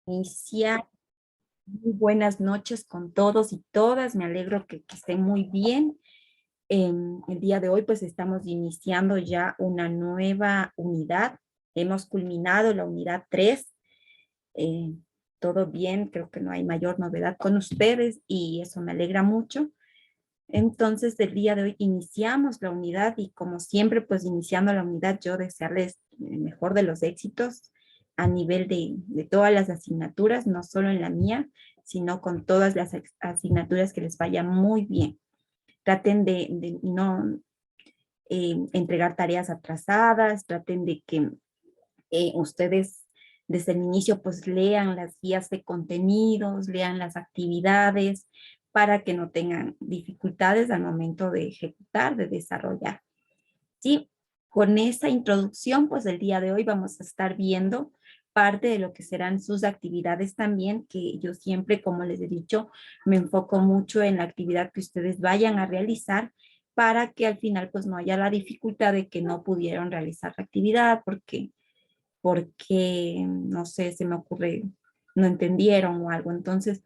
Iniciar. Muy buenas noches con todos y todas. Me alegro que estén muy bien. El día de hoy pues estamos iniciando ya una nueva unidad. Hemos culminado la unidad 3. Eh, Todo bien, creo que no hay mayor novedad con ustedes y eso me alegra mucho. Entonces, el día de hoy iniciamos la unidad y como siempre, pues iniciando la unidad, yo desearles el mejor de los éxitos a nivel de todas las asignaturas, no solo en la mía, sino con todas las asignaturas que les vaya muy bien. Traten de no entregar tareas atrasadas, traten de que ustedes desde el inicio pues lean las guías de contenidos, lean las actividades para que no tengan dificultades al momento de ejecutar, de desarrollar. Sí, con esa introducción pues el día de hoy vamos a estar viendo parte de lo que serán sus actividades también, que yo siempre, como les he dicho, me enfoco mucho en la actividad que ustedes vayan a realizar para que al final pues no haya la dificultad de que no pudieron realizar la actividad porque, no sé, se me ocurre, no entendieron o algo. Entonces,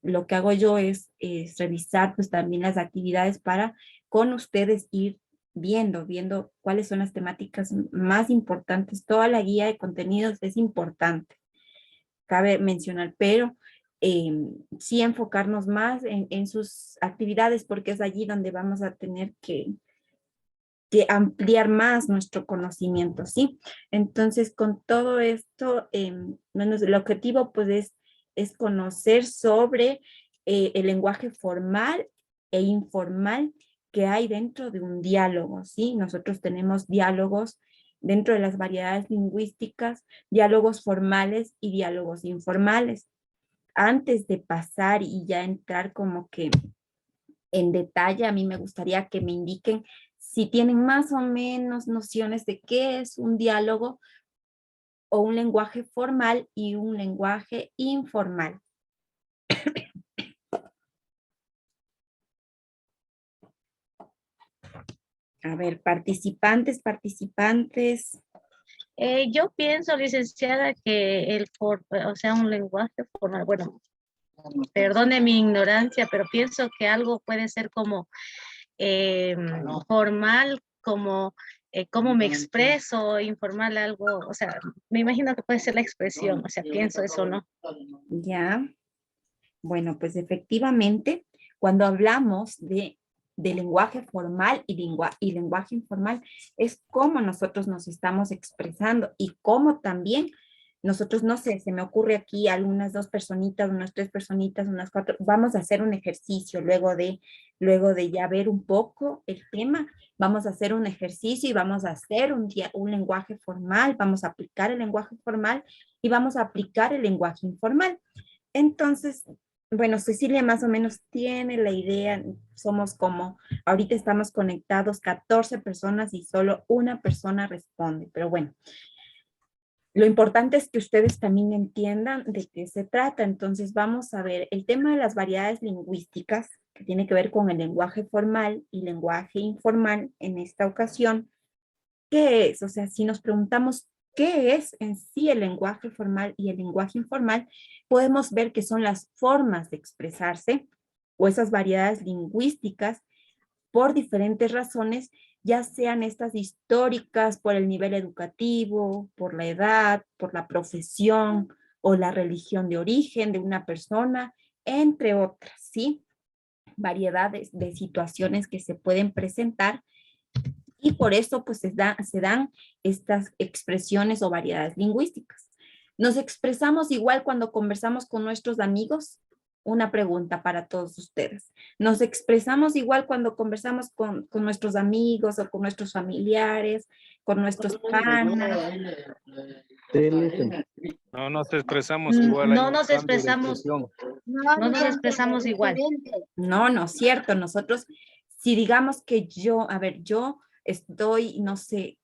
lo que hago yo es revisar pues también las actividades para con ustedes ir viendo cuáles son las temáticas más importantes. Toda la guía de contenidos es importante, cabe mencionar, pero eh, sí enfocarnos más en sus actividades porque es allí donde vamos a tener que ampliar más nuestro conocimiento, ¿sí? Entonces, con todo esto, bueno, el objetivo pues es conocer sobre el lenguaje formal e informal que hay dentro de un diálogo, ¿sí? Nosotros tenemos diálogos dentro de las variedades lingüísticas, diálogos formales y diálogos informales. Antes de pasar y ya entrar como que en detalle, a mí me gustaría que me indiquen si tienen más o menos nociones de qué es un diálogo o un lenguaje formal y un lenguaje informal. A ver, participantes. Yo pienso, licenciada, que o sea, un lenguaje formal, bueno, perdone mi ignorancia, pero pienso que algo puede ser como eh, formal, como cómo me expreso, informal algo, o sea, me imagino que puede ser la expresión, o sea, pienso eso, ¿no? Ya, bueno, pues efectivamente, cuando hablamos de lenguaje formal y lenguaje informal, es cómo nosotros nos estamos expresando y cómo también nosotros, no sé, se me ocurre aquí algunas dos personitas, unas tres personitas, unas cuatro, vamos a hacer un ejercicio luego de ya ver un poco el tema, vamos a hacer un ejercicio y vamos a hacer un lenguaje formal, vamos a aplicar el lenguaje formal y vamos a aplicar el lenguaje informal. Entonces, bueno, Cecilia más o menos tiene la idea, somos como, ahorita estamos conectados 14 personas y solo una persona responde, pero bueno, lo importante es que ustedes también entiendan de qué se trata. Entonces vamos a ver el tema de las variedades lingüísticas, que tiene que ver con el lenguaje formal y lenguaje informal en esta ocasión. ¿Qué es? O sea, si nos preguntamos qué es en sí el lenguaje formal y el lenguaje informal, podemos ver que son las formas de expresarse o esas variedades lingüísticas por diferentes razones, ya sean estas históricas, por el nivel educativo, por la edad, por la profesión o la religión de origen de una persona, entre otras, ¿sí? Variedades de situaciones que se pueden presentar y por eso pues se dan estas expresiones o variedades lingüísticas. ¿Nos expresamos igual cuando conversamos con nuestros amigos? Una pregunta para todos ustedes. ¿Nos expresamos igual cuando conversamos con nuestros amigos o con nuestros familiares, con nuestros panas? No nos expresamos igual, hay No un nos cambio de expresamos, expresión. no nos expresamos igual. No, no es cierto. Nosotros, si digamos que yo, a ver, yo estoy, no sé,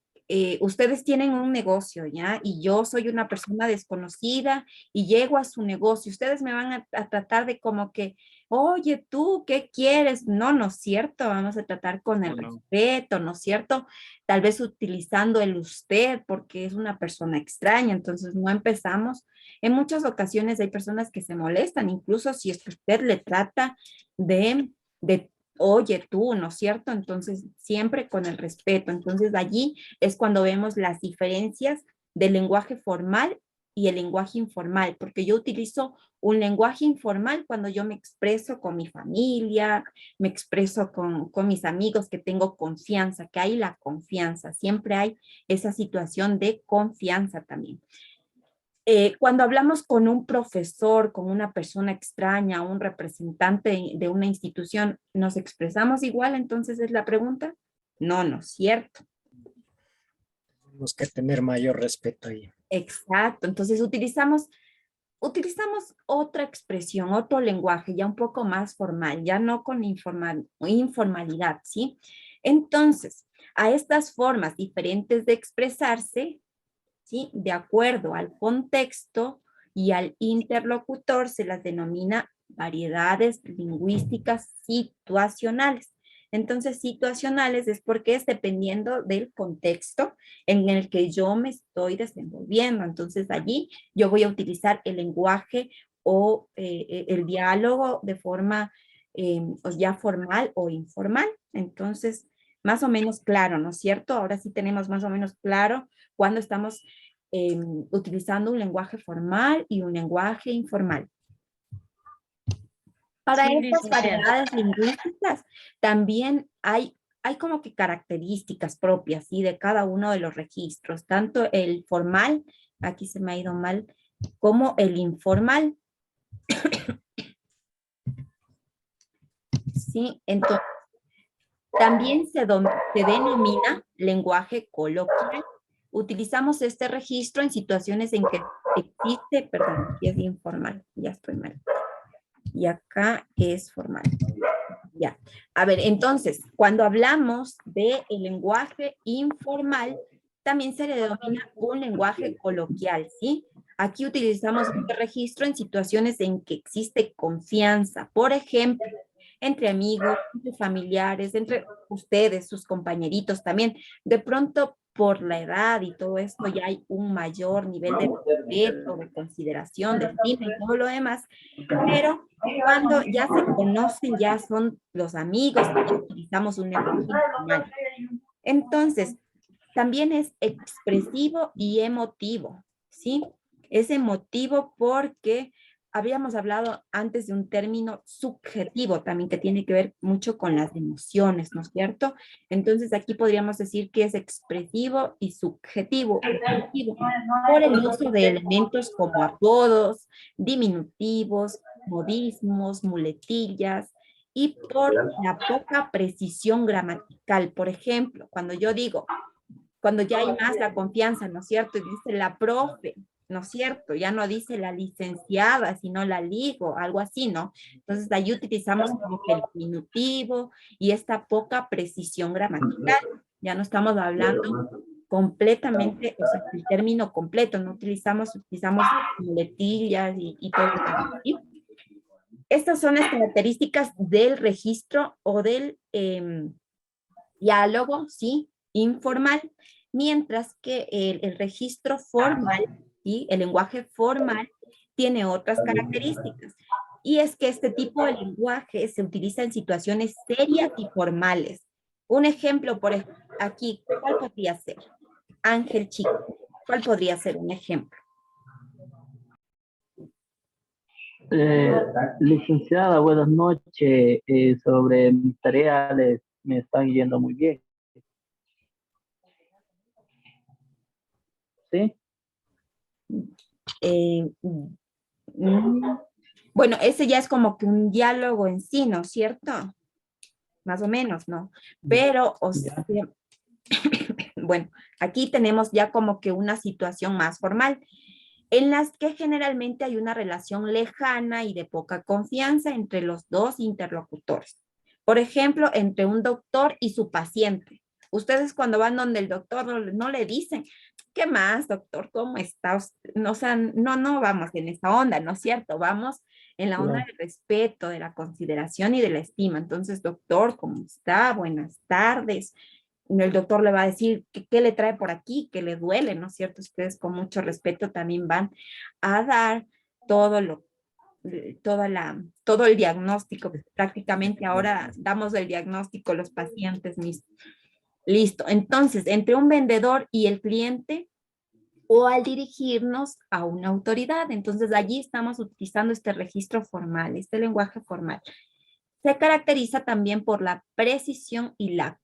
ustedes tienen un negocio, ¿ya? Y yo soy una persona desconocida y llego a su negocio. Ustedes me van a tratar de como que, oye, tú, ¿qué quieres? No, no es cierto, vamos a tratar con el No, no. respeto, ¿no es cierto? Tal vez utilizando el usted porque es una persona extraña, entonces no empezamos. En muchas ocasiones hay personas que se molestan, incluso si es que usted le trata de oye, tú, ¿no es cierto? Entonces, siempre con el respeto. Entonces, allí es cuando vemos las diferencias del lenguaje formal y el lenguaje informal, porque yo utilizo un lenguaje informal cuando yo me expreso con mi familia, me expreso con mis amigos, que tengo confianza, que hay la confianza, siempre hay esa situación de confianza también. Cuando hablamos con un profesor, con una persona extraña, un representante de una institución, ¿nos expresamos igual? Entonces es la pregunta. No, no es cierto. Tenemos que tener mayor respeto ahí. Exacto. Entonces utilizamos otra expresión, otro lenguaje, ya un poco más formal, ya no con informalidad, ¿sí? Entonces, a estas formas diferentes de expresarse, ¿sí? De acuerdo al contexto y al interlocutor se las denomina variedades lingüísticas situacionales. Entonces, situacionales es porque es dependiendo del contexto en el que yo me estoy desenvolviendo. Entonces, allí yo voy a utilizar el lenguaje o el diálogo de forma ya formal o informal. Entonces, más o menos claro, ¿no es cierto? Ahora sí tenemos más o menos claro cuando estamos utilizando un lenguaje formal y un lenguaje informal. Para Sí, estas licenciada. variedades lingüísticas también hay como que características propias, ¿sí? De cada uno de los registros, tanto el formal, aquí se me ha ido mal, como el informal, ¿sí? Entonces, también se denomina lenguaje coloquial. Utilizamos este registro en situaciones en que existe, perdón, aquí es informal, ya estoy mal. Y acá es formal. Ya. A ver, entonces, cuando hablamos de el lenguaje informal, también se le denomina un lenguaje coloquial, ¿sí? Aquí utilizamos este registro en situaciones en que existe confianza. Por ejemplo, entre amigos, entre familiares, entre ustedes, sus compañeritos también. De pronto, por la edad y todo esto, ya hay un mayor nivel de respeto, de consideración, de estima y todo lo demás, pero cuando ya se conocen, ya son los amigos, y utilizamos un lenguaje informal. Entonces, también es expresivo y emotivo, ¿sí? Es emotivo porque habíamos hablado antes de un término subjetivo también que tiene que ver mucho con las emociones, ¿no es cierto? Entonces aquí podríamos decir que es expresivo y subjetivo, expresivo, por el uso de elementos como apodos, diminutivos, modismos, muletillas, y por la poca precisión gramatical. Por ejemplo, cuando yo digo, cuando ya hay más la confianza, ¿no es cierto? Y dice la profe, ¿no es cierto? Ya no dice la licenciada, sino la ligo, algo así, ¿no? Entonces ahí utilizamos como que el diminutivo y esta poca precisión gramatical. Ya no estamos hablando completamente, o sea, el término completo, no utilizamos muletillas y todo eso, ¿sí? Estas son las características del registro o del diálogo, ¿sí? Informal, mientras que el registro formal, ¿sí? El lenguaje formal tiene otras características. Y es que este tipo de lenguaje se utiliza en situaciones serias y formales. Un ejemplo, por aquí, ¿cuál podría ser? Ángel Chico, ¿cuál podría ser un ejemplo? Eh, Licenciada, buenas noches. Sobre mis tareas me están yendo muy bien. ¿Sí? Eh, bueno, ese ya es como que un diálogo en sí, ¿no es cierto? Más o menos, ¿no? Pero, o sea, bueno, aquí tenemos ya como que una situación más formal, en las que generalmente hay una relación lejana y de poca confianza entre los dos interlocutores. Por ejemplo, entre un doctor y su paciente, Ustedes cuando van donde el doctor no le dicen, ¿qué más, doctor? ¿Cómo está usted? No, o sea, no vamos en esa onda, ¿no es cierto? Vamos en la onda Claro. del respeto, de la consideración y de la estima. Entonces, doctor, ¿cómo está? Buenas tardes. El doctor le va a decir qué le trae por aquí, qué le duele, ¿no es cierto? Ustedes con mucho respeto también van a dar todo lo todo el diagnóstico. Prácticamente ahora damos el diagnóstico a los pacientes mismos. Listo. Entonces, entre un vendedor y el cliente o al dirigirnos a una autoridad. Entonces, allí estamos utilizando este registro formal, este lenguaje formal. Se caracteriza también por la precisión y la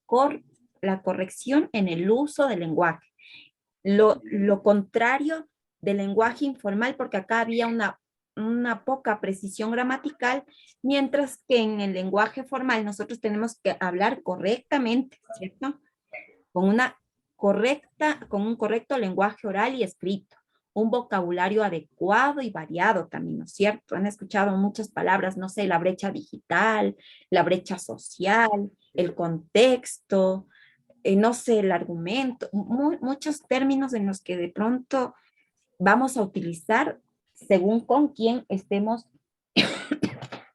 corrección en el uso del lenguaje. Lo contrario del lenguaje informal, porque acá había una poca precisión gramatical, mientras que en el lenguaje formal nosotros tenemos que hablar correctamente, ¿cierto? Con un correcto lenguaje oral y escrito, un vocabulario adecuado y variado también, ¿no es cierto? Han escuchado muchas palabras, no sé, la brecha digital, la brecha social, el contexto, no sé, el argumento, muchos términos en los que de pronto vamos a utilizar según con quién estemos.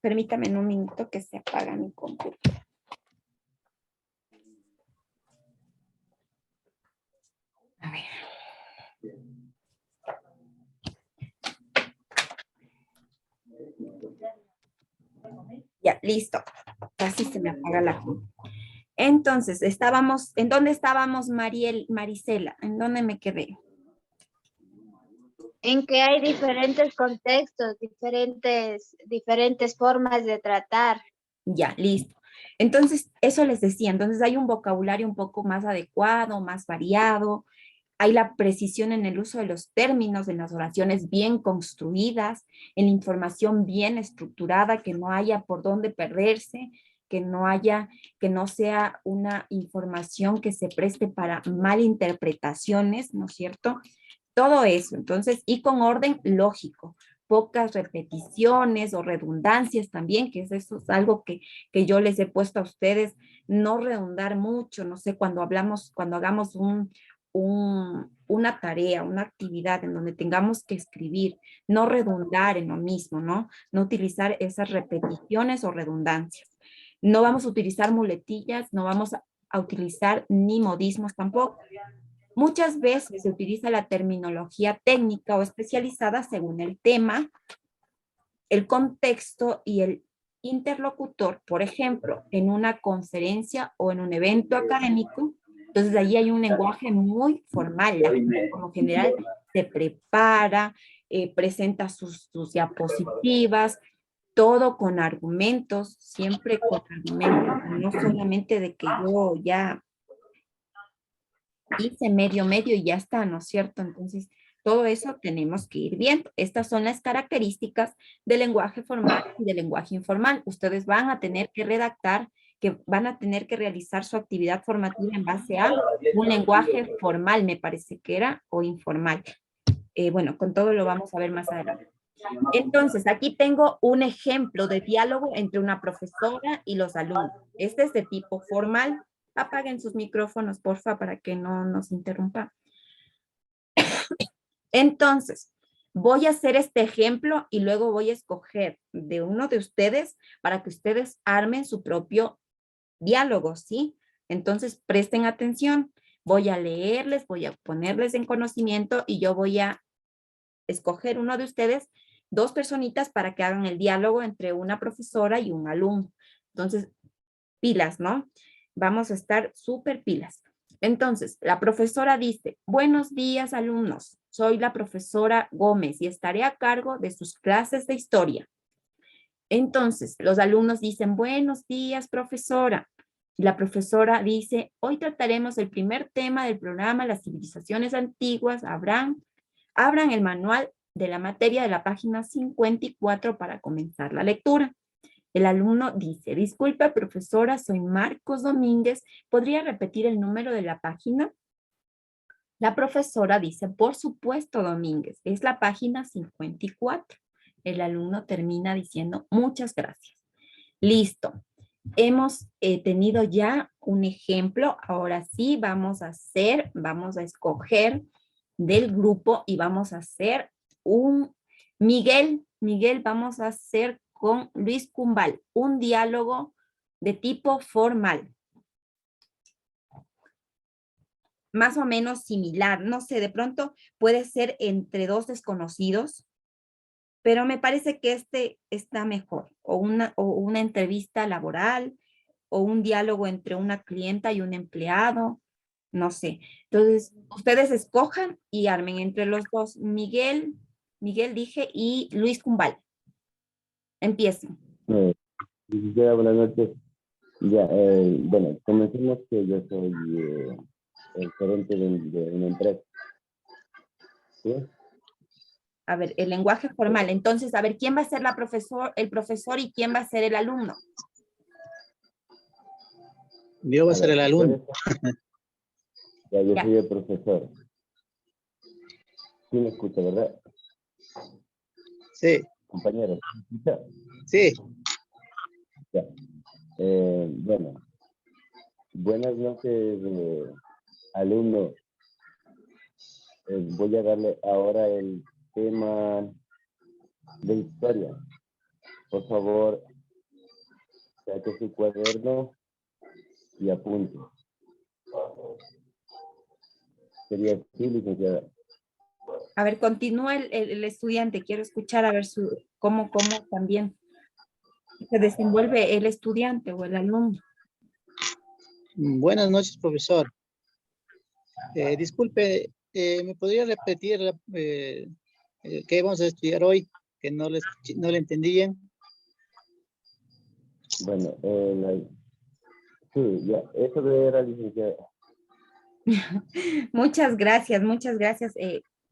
Permítame un minuto que se apaga mi computadora. A ver. Ya, listo. Casi se me apaga la computadora. Entonces, ¿en dónde estábamos, Marisela? ¿En dónde me quedé? En que hay diferentes contextos, diferentes formas de tratar. Ya, listo. Entonces, eso les decía. Entonces, hay un vocabulario un poco más adecuado, más variado. Hay la precisión en el uso de los términos, en las oraciones bien construidas, en la información bien estructurada, que no haya por dónde perderse, que no sea una información que se preste para malinterpretaciones, ¿no es cierto? Todo eso, entonces, y con orden lógico, pocas repeticiones o redundancias también, que eso es algo que yo les he puesto a ustedes, no redundar mucho, no sé, cuando hagamos una tarea, una actividad en donde tengamos que escribir, no redundar en lo mismo, ¿no? No utilizar esas repeticiones o redundancias. No vamos a utilizar muletillas, no vamos a utilizar ni modismos tampoco. Muchas veces se utiliza la terminología técnica o especializada según el tema, el contexto y el interlocutor. Por ejemplo, en una conferencia o en un evento académico, entonces allí hay un lenguaje muy formal. La gente, por lo general, se prepara, presenta sus diapositivas, todo con argumentos, siempre con argumentos, no solamente de que yo ya hice medio y ya está, ¿no es cierto? Entonces, todo eso tenemos que ir viendo. Estas son las características del lenguaje formal y del lenguaje informal. Ustedes van a tener que redactar, que van a tener que realizar su actividad formativa en base a un lenguaje formal, me parece que era, o informal. Bueno, con todo lo vamos a ver más adelante. Entonces, aquí tengo un ejemplo de diálogo entre una profesora y los alumnos. Este es de tipo formal. Apaguen sus micrófonos, porfa, para que no nos interrumpa. Entonces, voy a hacer este ejemplo y luego voy a escoger de uno de ustedes para que ustedes armen su propio diálogo, ¿sí? Entonces, presten atención. Voy a leerles, voy a ponerles en conocimiento y yo voy a escoger uno de ustedes, dos personitas para que hagan el diálogo entre una profesora y un alumno. Entonces, pilas, ¿no? Vamos a estar súper pilas. Entonces, la profesora dice, buenos días, alumnos. Soy la profesora Gómez y estaré a cargo de sus clases de historia. Entonces, los alumnos dicen, buenos días, profesora. Y la profesora dice, hoy trataremos el primer tema del programa, las civilizaciones antiguas. Abran el manual de la materia de la página 54 para comenzar la lectura. El alumno dice, disculpe, profesora, soy Marcos Domínguez. ¿Podría repetir el número de la página? La profesora dice, por supuesto, Domínguez, es la página 54. El alumno termina diciendo, muchas gracias. Listo. hemos tenido ya un ejemplo. Ahora sí vamos a escoger del grupo y vamos a hacer un Miguel, vamos a hacer con Luis Cumbal, un diálogo de tipo formal. Más o menos similar, no sé, de pronto puede ser entre dos desconocidos, pero me parece que este está mejor, o una entrevista laboral, o un diálogo entre una clienta y un empleado, no sé. Entonces, ustedes escojan y armen entre los dos. Miguel dije, y Luis Cumbal. Empiecen. Ya, buenas noches. Ya, bueno, comencemos que yo soy el gerente de una empresa. ¿Sí? A ver, el lenguaje formal. Entonces, a ver, ¿quién va a ser el profesor y quién va a ser el alumno? Yo voy a ser el alumno. Ya, yo Ya. soy el profesor. ¿Sí me escucha, verdad? Sí, Compañero, ¿sí me escucha? sí. Ya. Bueno, buenas noches, alumno. Voy a darle ahora el tema de historia. Por favor, saque su cuaderno y apunte. Sería así, licenciada. A ver, continúa el estudiante. Quiero escuchar a ver cómo también se desenvuelve el estudiante o el alumno. Buenas noches, profesor. Disculpe, ¿me podría repetir qué vamos a estudiar hoy? Que no le entendí bien. Bueno, sí, ya, eso era, licenciada. Muchas gracias, muchas gracias.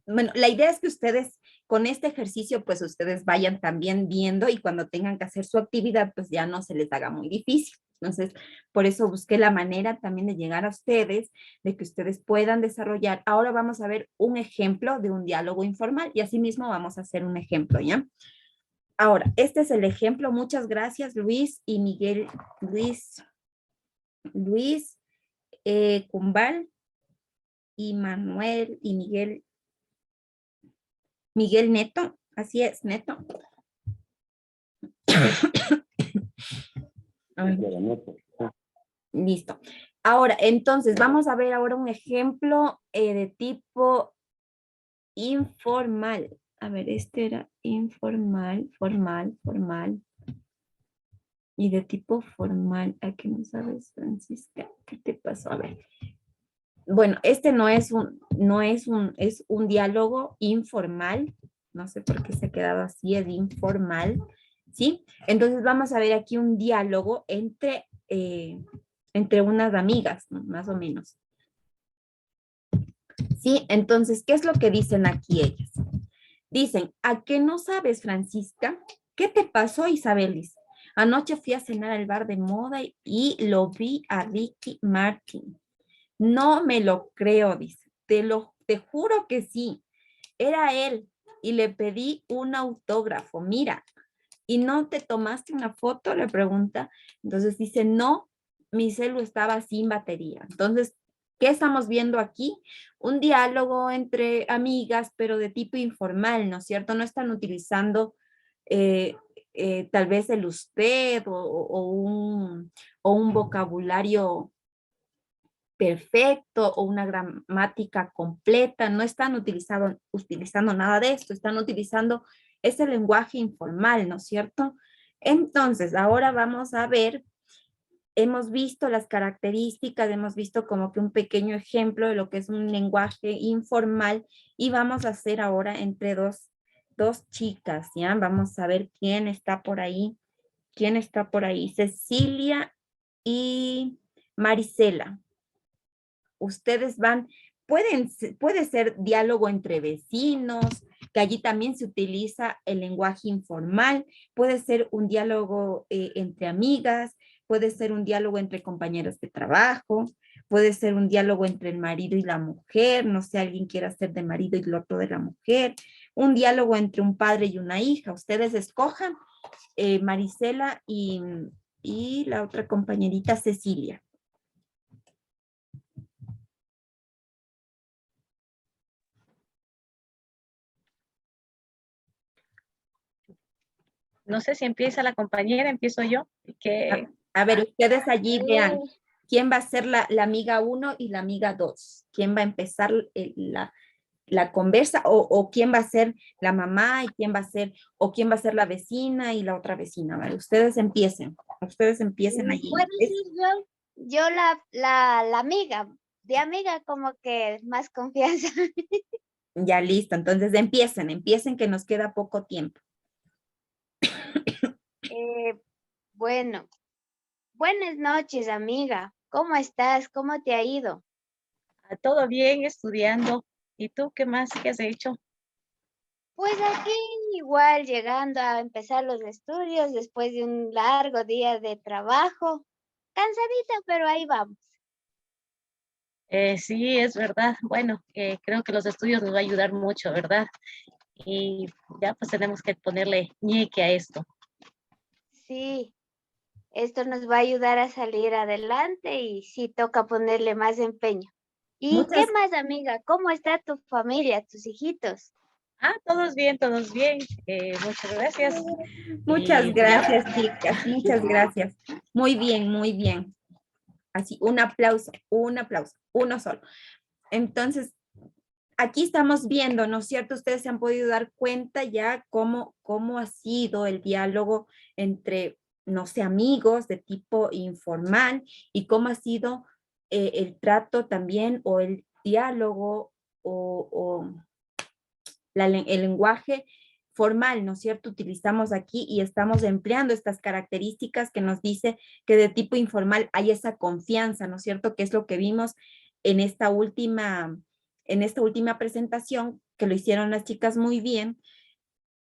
Bueno, la idea es que ustedes con este ejercicio, pues ustedes vayan también viendo y cuando tengan que hacer su actividad, pues ya no se les haga muy difícil. Entonces, por eso busqué la manera también de llegar a ustedes, de que ustedes puedan desarrollar. Ahora vamos a ver un ejemplo de un diálogo informal y asimismo vamos a hacer un ejemplo, ¿ya? Ahora, este es el ejemplo. Muchas gracias, Luis y Miguel. Luis Cumbal y Manuel y Miguel Neto, así es, Neto. Ay, listo. Ahora, entonces, vamos a ver ahora un ejemplo de tipo informal. A ver, este era informal, formal. Y de tipo formal. Aquí no sabes, Francisca, ¿qué te pasó? A ver. Bueno, este es un diálogo informal. No sé por qué se ha quedado así, es informal, ¿sí? Entonces vamos a ver aquí un diálogo entre unas amigas, ¿no? Más o menos. ¿Sí? Entonces, ¿qué es lo que dicen aquí ellas? Dicen, ¿a qué no sabes, Francisca? ¿Qué te pasó, Isabel? Dice, anoche fui a cenar al bar de moda y lo vi a Ricky Martin. No me lo creo, dice. Te juro que sí. Era él y le pedí un autógrafo. Mira, ¿y no te tomaste una foto? Le pregunta. Entonces dice, no, mi celu estaba sin batería. Entonces, ¿qué estamos viendo aquí? Un diálogo entre amigas, pero de tipo informal, ¿no es cierto? No están utilizando tal vez el usted o un vocabulario perfecto o una gramática completa, no están utilizando nada de esto, están utilizando ese lenguaje informal, ¿no es cierto? Entonces, ahora vamos a ver, hemos visto las características, hemos visto como que un pequeño ejemplo de lo que es un lenguaje informal y vamos a hacer ahora entre dos chicas, ¿ya? Vamos a ver quién está por ahí. ¿Quién está por ahí? Cecilia y Marisela. Ustedes puede ser diálogo entre vecinos, que allí también se utiliza el lenguaje informal, puede ser un diálogo entre amigas, puede ser un diálogo entre compañeros de trabajo, puede ser un diálogo entre el marido y la mujer, no sé, alguien quiera ser de marido y el otro de la mujer, un diálogo entre un padre y una hija, ustedes escojan, Marisela y la otra compañerita Cecilia. No sé si empieza la compañera, empiezo yo. Que A ver, ustedes allí vean Eh, quién va a ser la amiga 1 y la amiga 2. ¿Quién va a empezar la conversa o quién va a ser la mamá y quién va a ser, o quién va a ser la vecina y la otra vecina, ¿vale? Ustedes empiecen allí. ¿Puedo ser yo la amiga? De amiga como que más confianza. Ya listo, entonces empiecen que nos queda poco tiempo. Bueno, buenas noches, amiga. ¿Cómo estás? ¿Cómo te ha ido? todo bien estudiando. ¿Y tú qué más? ¿Qué has hecho? Pues aquí igual llegando a empezar los estudios después de un largo día de trabajo. Cansadita, pero ahí vamos. Sí, es verdad. Bueno, creo que los estudios nos va a ayudar mucho, ¿verdad? Y ya pues tenemos que ponerle ñeque a esto. Sí, esto nos va a ayudar a salir adelante y sí toca ponerle más empeño. ¿Y qué Muchas, más, amiga? ¿Cómo está tu familia, tus hijitos? Ah, todos bien, todos bien. Muchas gracias. muchas Y ya, gracias, chicas, muchas gracias. Muy bien, muy bien. Así, un aplauso, uno solo. Entonces, aquí estamos viendo, ¿no es cierto? Ustedes se han podido dar cuenta ya cómo ha sido el diálogo entre, no sé, amigos de tipo informal y cómo ha sido el trato también o el diálogo o el lenguaje formal, ¿no es cierto? Utilizamos aquí y estamos empleando estas características que nos dice que de tipo informal hay esa confianza, ¿no es cierto? Que es lo que vimos en esta última presentación, que lo hicieron las chicas muy bien,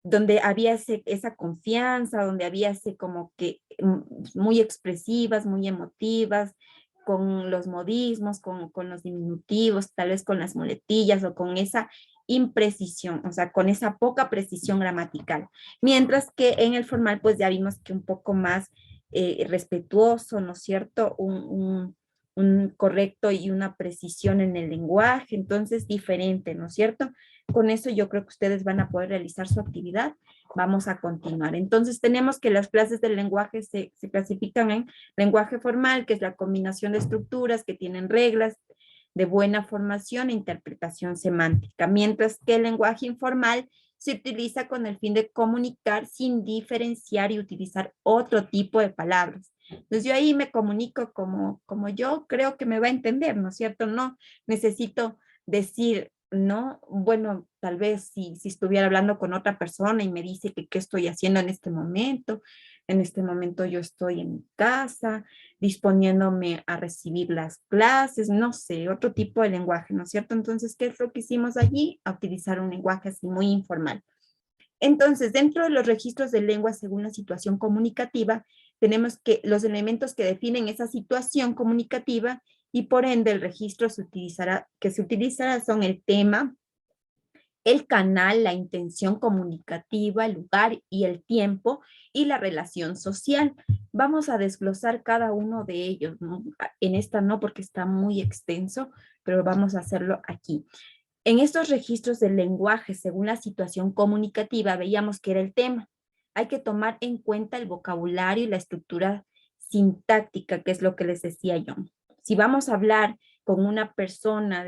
donde había esa confianza, donde había ese como que muy expresivas, muy emotivas, con los modismos, con los diminutivos, tal vez con las muletillas o con esa imprecisión, o sea, con esa poca precisión gramatical. Mientras que en el formal, pues ya vimos que un poco más respetuoso, ¿no es cierto? Un correcto y una precisión en el lenguaje, entonces diferente, ¿no es cierto? Con eso yo creo que ustedes van a poder realizar su actividad. Vamos a continuar. Entonces tenemos que las clases del lenguaje se clasifican en lenguaje formal, que es la combinación de estructuras que tienen reglas de buena formación e interpretación semántica, mientras que el lenguaje informal se utiliza con el fin de comunicar sin diferenciar y utilizar otro tipo de palabras. Entonces yo ahí me comunico como yo creo que me va a entender, ¿no es cierto? No necesito decir, ¿no? Bueno, tal vez si estuviera hablando con otra persona y me dice que qué estoy haciendo en este momento yo estoy en mi casa, disponiéndome a recibir las clases, no sé, otro tipo de lenguaje, ¿no es cierto? Entonces, ¿qué es lo que hicimos allí? A utilizar un lenguaje así muy informal. Entonces, dentro de los registros de lengua según la situación comunicativa, tenemos que los elementos que definen esa situación comunicativa y por ende el registro que se utilizará son el tema, el canal, la intención comunicativa, el lugar y el tiempo y la relación social. Vamos a desglosar cada uno de ellos, ¿no? En esta no porque está muy extenso, pero vamos a hacerlo aquí. En estos registros del lenguaje, según la situación comunicativa, veíamos que era el tema. Hay que tomar en cuenta el vocabulario y la estructura sintáctica, que es lo que les decía yo. Si vamos a hablar con una persona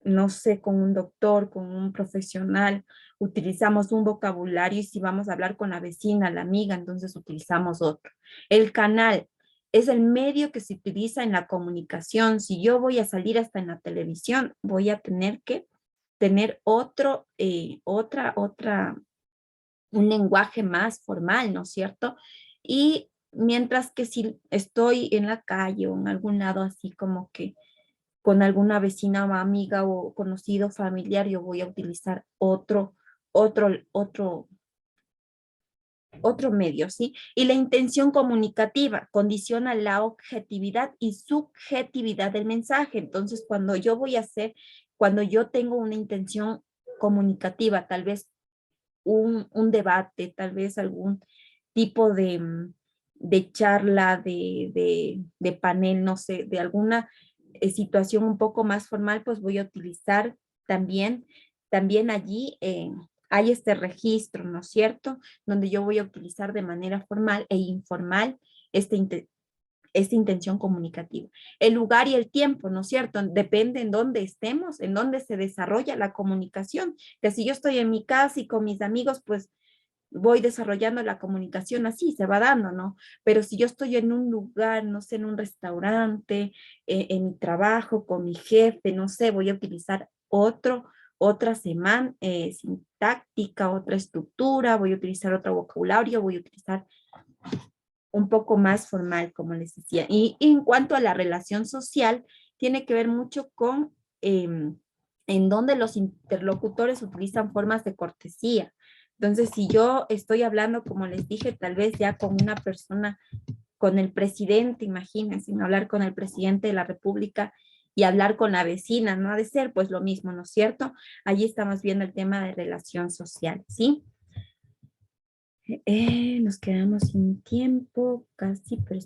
no sé, con un doctor, con un profesional, utilizamos un vocabulario y si vamos a hablar con la vecina, la amiga, entonces utilizamos otro. El canal es el medio que se utiliza en la comunicación. Si yo voy a salir hasta en la televisión, voy a tener que tener un lenguaje más formal, ¿no es cierto? Y mientras que si estoy en la calle o en algún lado así como que con alguna vecina o amiga o conocido familiar, yo voy a utilizar otro, otro, otro medio, ¿sí? Y la intención comunicativa condiciona la objetividad y subjetividad del mensaje. Entonces, cuando yo tengo una intención comunicativa, tal vez un debate, tal vez algún tipo de charla, de panel, no sé, de alguna situación un poco más formal, pues voy a utilizar también allí hay este registro, ¿no es cierto? Donde yo voy a utilizar de manera formal e informal esta intención comunicativa. El lugar y el tiempo, ¿no es cierto? Depende en dónde estemos, en dónde se desarrolla la comunicación. Que si yo estoy en mi casa y con mis amigos, pues voy desarrollando la comunicación así, se va dando, ¿no? Pero si yo estoy en un lugar, no sé, en un restaurante, en mi trabajo, con mi jefe, no sé, voy a utilizar otra sintáctica, otra estructura, voy a utilizar otro vocabulario, voy a utilizar un poco más formal, como les decía. Y en cuanto a la relación social, tiene que ver mucho con en donde los interlocutores utilizan formas de cortesía. Entonces, si yo estoy hablando, como les dije, tal vez ya con una persona, con el presidente, imagínense, hablar con el presidente de la República y hablar con la vecina, no ha de ser pues lo mismo, ¿no es cierto? Allí estamos viendo el tema de relación social, ¿sí? Nos quedamos sin tiempo casi, pero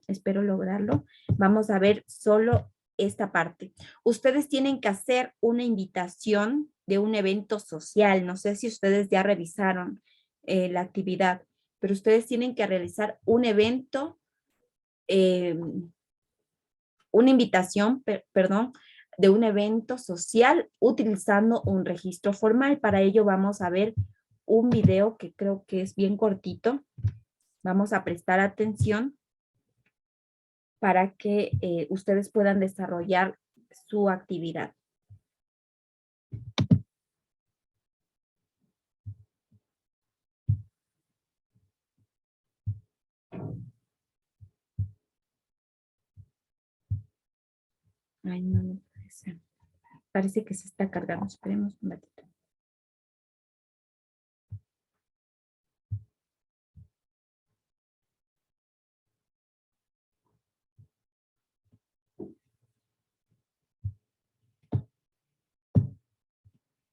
espero lograrlo. Vamos a ver solo esta parte. Ustedes tienen que hacer una invitación de un evento social. No sé si ustedes ya revisaron la actividad, pero ustedes tienen que realizar un evento, una invitación, perdón, de un evento social utilizando un registro formal. Para ello vamos a ver un video que creo que es bien cortito. Vamos a prestar atención para que ustedes puedan desarrollar su actividad. Ay, no, no puede ser. Parece que se está cargando. Esperemos un ratito.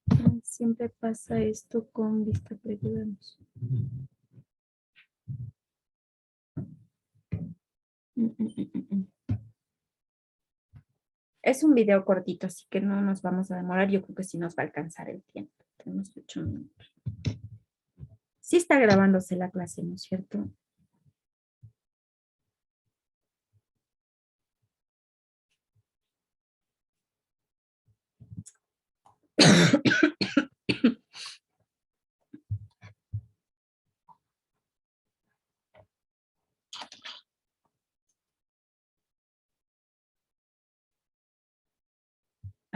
Ay, siempre pasa esto con vista previa. Es un video cortito, así que no nos vamos a demorar. Yo creo que sí nos va a alcanzar el tiempo. Tenemos 8 minutos. Sí está grabándose la clase, ¿no es cierto?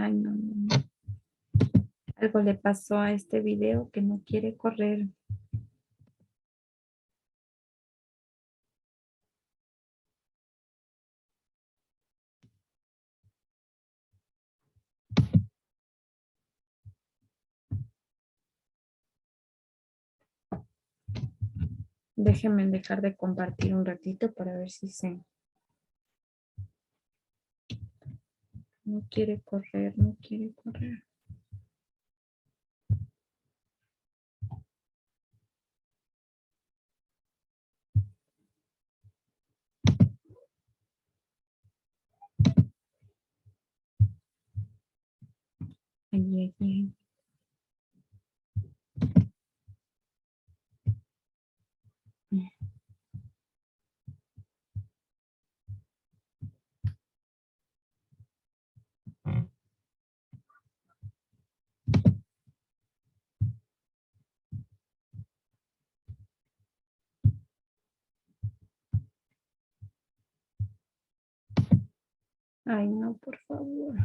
Ay, no, no, no. Algo le pasó a este video que no quiere correr. Déjenme dejar de compartir un ratito para ver si se... No quiere correr, no quiere correr. Ay, ay, ay. Ay, no, por favor.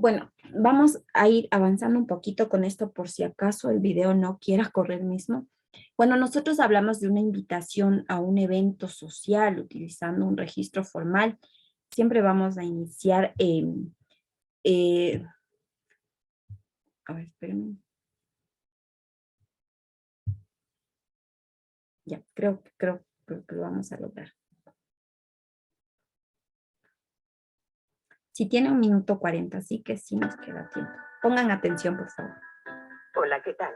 Bueno, vamos a ir avanzando un poquito con esto por si acaso el video no quiera correr mismo. Cuando nosotros hablamos de una invitación a un evento social utilizando un registro formal, siempre vamos a iniciar, a ver, espérenme. Ya, creo que lo vamos a lograr. Si tiene 1:40, así que sí nos queda tiempo. Pongan atención, por favor. Hola, ¿qué tal?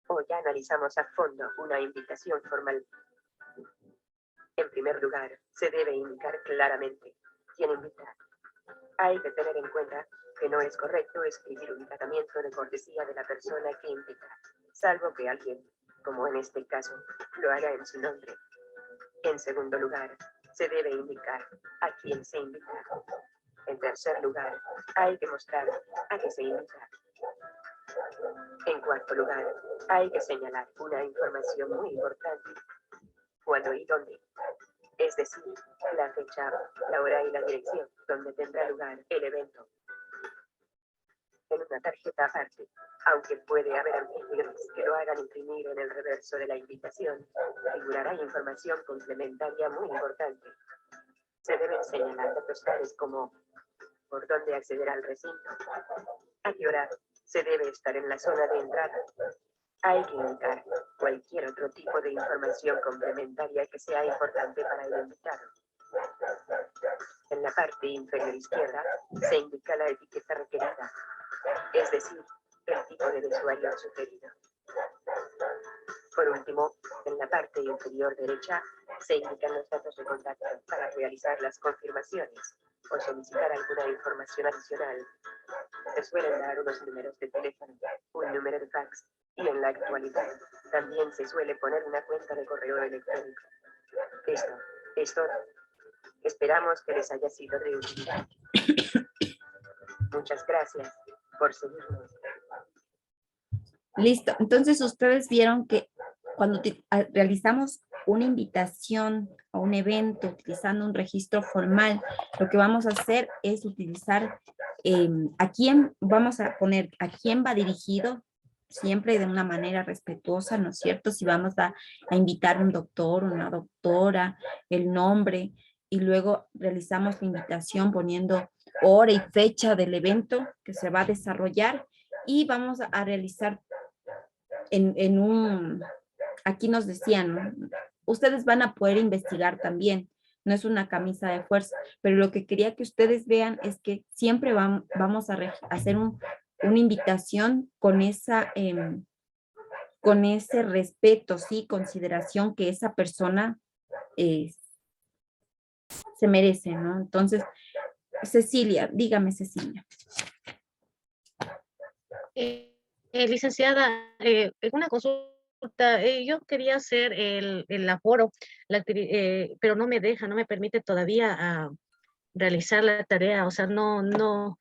Hoy analizamos a fondo una invitación formal. En primer lugar, se debe indicar claramente quién invita. Hay que tener en cuenta que no es correcto escribir un tratamiento de cortesía de la persona que invita, salvo que alguien, como en este caso, lo haga en su nombre. En segundo lugar, se debe indicar a quién se invita. En tercer lugar, hay que mostrar a qué se invita. En cuarto lugar, hay que señalar una información muy importante: cuándo y dónde. Es decir, la fecha, la hora y la dirección donde tendrá lugar el evento. En una tarjeta aparte, aunque puede haber anfitriones que lo hagan imprimir en el reverso de la invitación, figurará información complementaria muy importante. Se deben señalar datos tales como por dónde acceder al recinto, a qué hora se debe estar en la zona de entrada. Hay que indicar cualquier otro tipo de información complementaria que sea importante para el invitado. En la parte inferior izquierda se indica la etiqueta requerida, es decir, el tipo de vestuario sugerido. Por último, en la parte inferior derecha se indican los datos de contacto para realizar las confirmaciones o solicitar alguna información adicional. Se suelen dar unos números de teléfono, un número de fax y en la actualidad también se suele poner una cuenta de correo electrónico. Esto es todo. Esperamos que les haya sido de utilidad. Muchas gracias por seguirnos. Listo. Entonces ustedes vieron que cuando realizamos una invitación a un evento utilizando un registro formal, lo que vamos a hacer es utilizar a quién vamos a poner, a quién va dirigido, siempre de una manera respetuosa, ¿no es cierto? Si vamos a invitar a un doctor, una doctora, el nombre, y luego realizamos la invitación poniendo hora y fecha del evento que se va a desarrollar, y vamos a realizar aquí nos decían, ¿no? Ustedes van a poder investigar también, no es una camisa de fuerza, pero lo que quería que ustedes vean es que siempre vamos a hacer una invitación con con ese respeto, sí, consideración que esa persona se merece, ¿no? Entonces, Cecilia, dígame, Cecilia. Licenciada, una consulta. Yo quería hacer el aforo, pero no me deja, no me permite todavía realizar la tarea. O sea, no,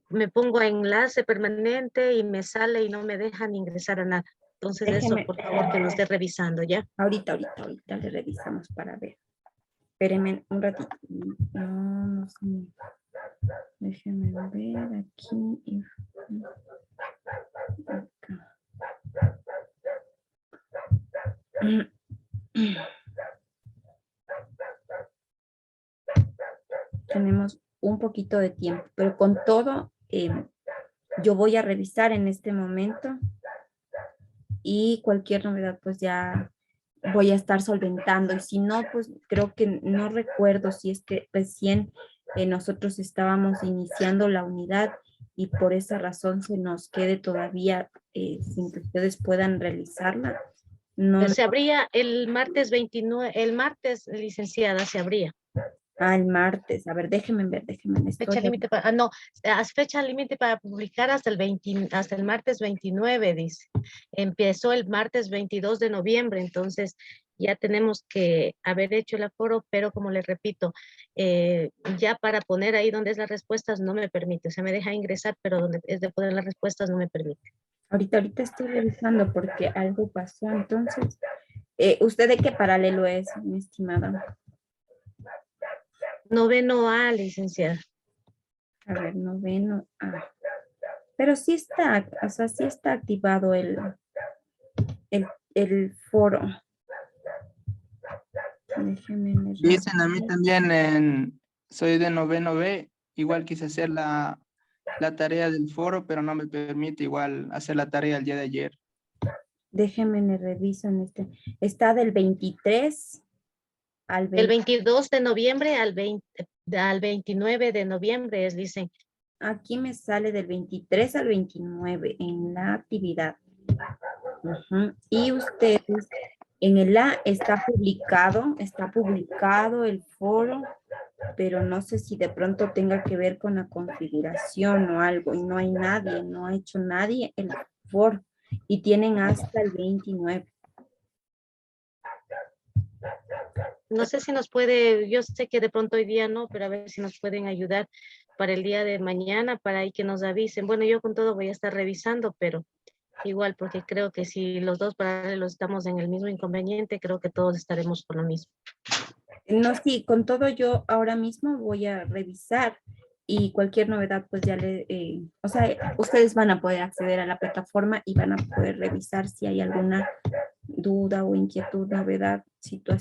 me pongo a enlace permanente y me sale y no me dejan ingresar a nada. Entonces, Déjeme, eso, por favor, que lo esté revisando, ¿ya? Ahorita le revisamos para ver. Espérenme un ratito. No sé. Déjenme ver aquí. Acá. Tenemos un poquito de tiempo, pero con todo, yo voy a revisar en este momento y cualquier novedad pues ya voy a estar solventando, y si no, pues creo que no recuerdo si es que recién nosotros estábamos iniciando la unidad y por esa razón se nos quede todavía sin que ustedes puedan realizarla. No, Se abría el martes 29, el martes, licenciada, se abría. el martes. A ver, déjenme ver. Fecha límite para, fecha límite para publicar hasta el martes 29, dice. Empezó el martes 22 de noviembre, entonces ya tenemos que haber hecho el aforo, pero como les repito, ya para poner ahí donde es las respuestas no me permite. O sea, me deja ingresar, pero donde es de poner las respuestas no me permite. Ahorita estoy revisando porque algo pasó. Entonces, ¿usted de qué paralelo es, mi estimada? Noveno A, licenciada. A ver, noveno A. Pero sí está, o sea, sí está activado el foro. Déjenme ver. Dicen a mí también, soy de noveno B, igual quise hacer la tarea del foro, pero no me permite igual hacer la tarea el día de ayer. Déjenme me reviso en este. Está del 23 al 20. El 22 de noviembre al 29 de noviembre, dicen. Aquí me sale del 23 al 29 en la actividad. Ujú. Y ustedes, en el A está publicado el foro, pero no sé si de pronto tenga que ver con la configuración o algo, y no hay nadie, no ha hecho nadie el foro, y tienen hasta el 29. No sé si nos puede, yo sé que de pronto hoy día no, pero a ver si nos pueden ayudar para el día de mañana, para ahí que nos avisen. Bueno, yo con todo voy a estar revisando, pero igual, porque creo que si los dos paralelos estamos en el mismo inconveniente, creo que todos estaremos con lo mismo. No, sí, con todo yo ahora mismo voy a revisar y cualquier novedad pues ya o sea, ustedes van a poder acceder a la plataforma y van a poder revisar si hay alguna duda o inquietud, novedad, situación.